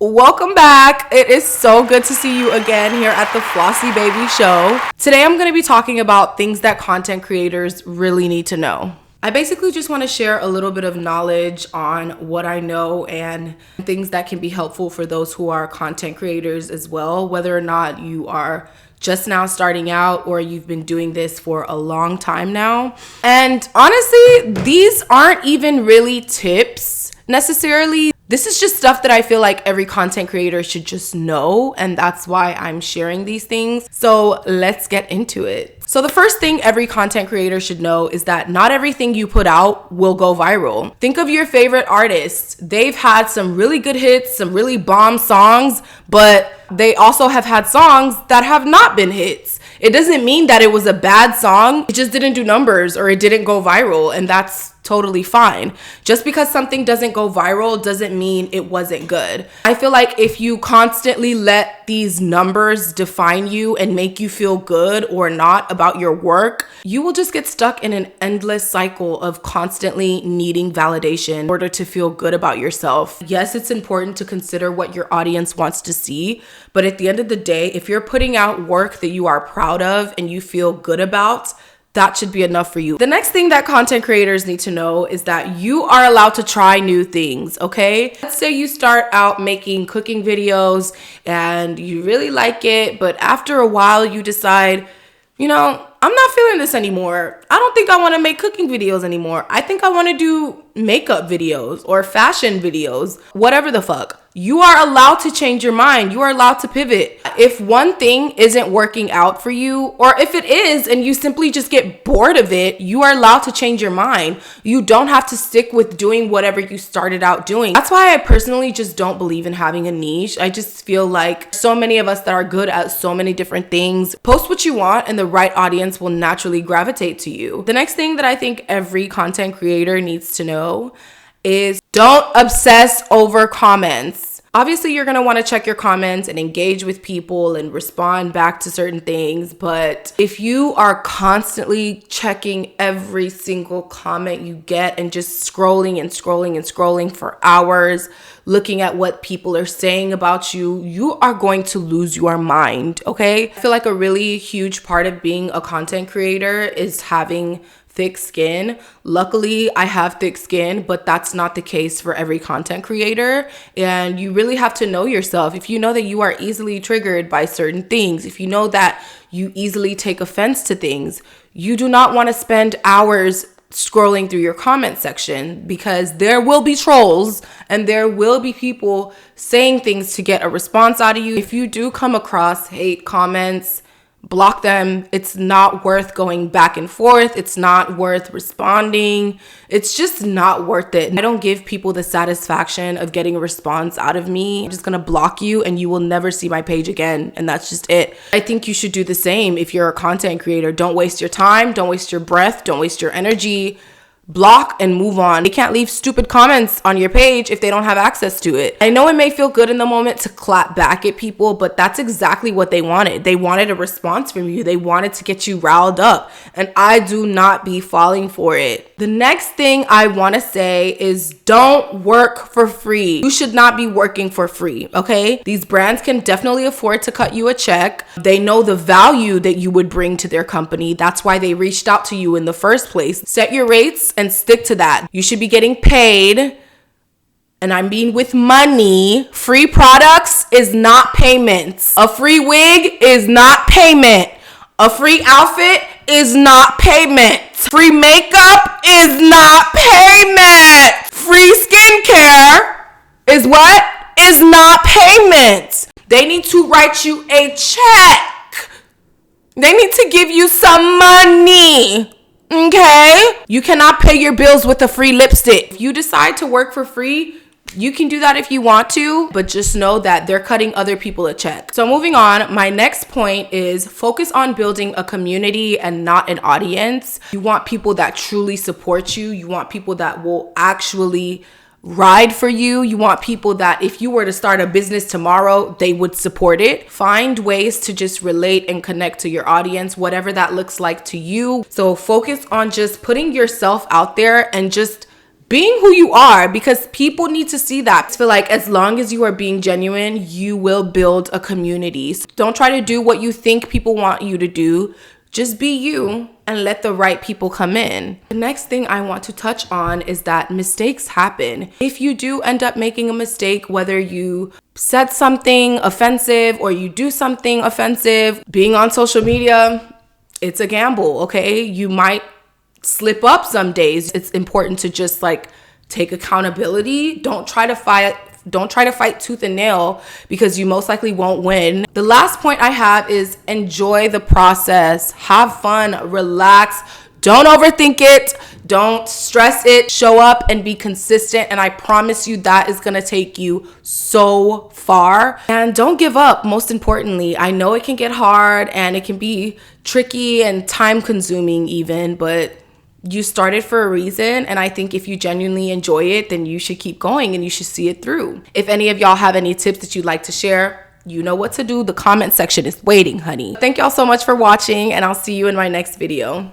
Welcome back. It is so good to see you again here at the Flossy Baby Show. Today I'm going to be talking about things that content creators really need to know. I basically just want to share a little bit of knowledge on what I know and things that can be helpful for those who are content creators as well, whether or not you are just now starting out or you've been doing this for a long time now. And honestly, these aren't even really tips necessarily. This is just stuff that I feel like every content creator should just know, and that's why I'm sharing these things. So let's get into it. So the first thing every content creator should know is that not everything you put out will go viral. Think of your favorite artists. They've had some really good hits, some really bomb songs, but they also have had songs that have not been hits. It doesn't mean that it was a bad song. It just didn't do numbers or it didn't go viral, and that's totally fine. Just because something doesn't go viral doesn't mean it wasn't good. I feel like if you constantly let these numbers define you and make you feel good or not about your work, you will just get stuck in an endless cycle of constantly needing validation in order to feel good about yourself. Yes, it's important to consider what your audience wants to see, but at the end of the day, if you're putting out work that you are proud of and you feel good about, that should be enough for you. The next thing that content creators need to know is that you are allowed to try new things, okay? Let's say you start out making cooking videos and you really like it, but after a while you decide, I'm not feeling this anymore. I don't think I want to make cooking videos anymore. I think I want to do makeup videos or fashion videos, whatever the fuck. You are allowed to change your mind. You are allowed to pivot. If one thing isn't working out for you, or if it is and you simply just get bored of it, you are allowed to change your mind. You don't have to stick with doing whatever you started out doing. That's why I personally just don't believe in having a niche. I just feel like so many of us that are good at so many different things, post what you want and the right audience will naturally gravitate to you. The next thing that I think every content creator needs to know is don't obsess over comments. Obviously, you're going to want to check your comments and engage with people and respond back to certain things. But if you are constantly checking every single comment you get and just scrolling and scrolling and scrolling for hours, looking at what people are saying about you, you are going to lose your mind, okay? I feel like a really huge part of being a content creator is having thick skin. Luckily, I have thick skin, but that's not the case for every content creator. And you really have to know yourself. If you know that you are easily triggered by certain things, if you know that you easily take offense to things, you do not want to spend hours scrolling through your comment section, because there will be trolls and there will be people saying things to get a response out of you. If you do come across hate comments, block them. It's not worth going back and forth. It's not worth responding. It's just not worth it. I don't give people the satisfaction of getting a response out of me. I'm just gonna block you and you will never see my page again. And that's just it. I think you should do the same if you're a content creator. Don't waste your time. Don't waste your breath. Don't waste your energy. Block and move on. They can't leave stupid comments on your page if they don't have access to it. I know it may feel good in the moment to clap back at people, but that's exactly what they wanted. They wanted a response from you. They wanted to get you riled up, and I do not be falling for it. The next thing I want to say is don't work for free. You should not be working for free, okay? These brands can definitely afford to cut you a check. They know the value that you would bring to their company. That's why they reached out to you in the first place. Set your rates and stick to that. You should be getting paid, and I mean with money. Free products is not payments. A free wig is not payment. A free outfit is not payment. Free makeup is not payment. Free skincare is what? Is not payment. They need to write you a check. They need to give you some money. Okay? You cannot pay your bills with a free lipstick. If you decide to work for free, you can do that if you want to, but just know that they're cutting other people a check. So moving on, my next point is focus on building a community and not an audience. You want people that truly support you. You want people that will actually ride for you. You want people that if you were to start a business tomorrow, they would support it. Find ways to just relate and connect to your audience, whatever that looks like to you. So focus on just putting yourself out there and just being who you are, because people need to see that. I feel like as long as you are being genuine, you will build a community. So don't try to do what you think people want you to do. Just be you and let the right people come in. The next thing I want to touch on is that mistakes happen. If you do end up making a mistake, whether you said something offensive or you do something offensive, being on social media, it's a gamble, okay? You might slip up some days. It's important to just like take accountability. Don't try to fight tooth and nail, because you most likely won't win. The last point I have is enjoy the process. Have fun, relax. Don't overthink it. Don't stress it. Show up and be consistent. And I promise you that is going to take you so far. And don't give up, most importantly. I know it can get hard and it can be tricky and time consuming even, but you started for a reason, and I think if you genuinely enjoy it, then you should keep going and you should see it through. If any of y'all have any tips that you'd like to share, you know what to do. The comment section is waiting, honey. Thank y'all so much for watching, and I'll see you in my next video.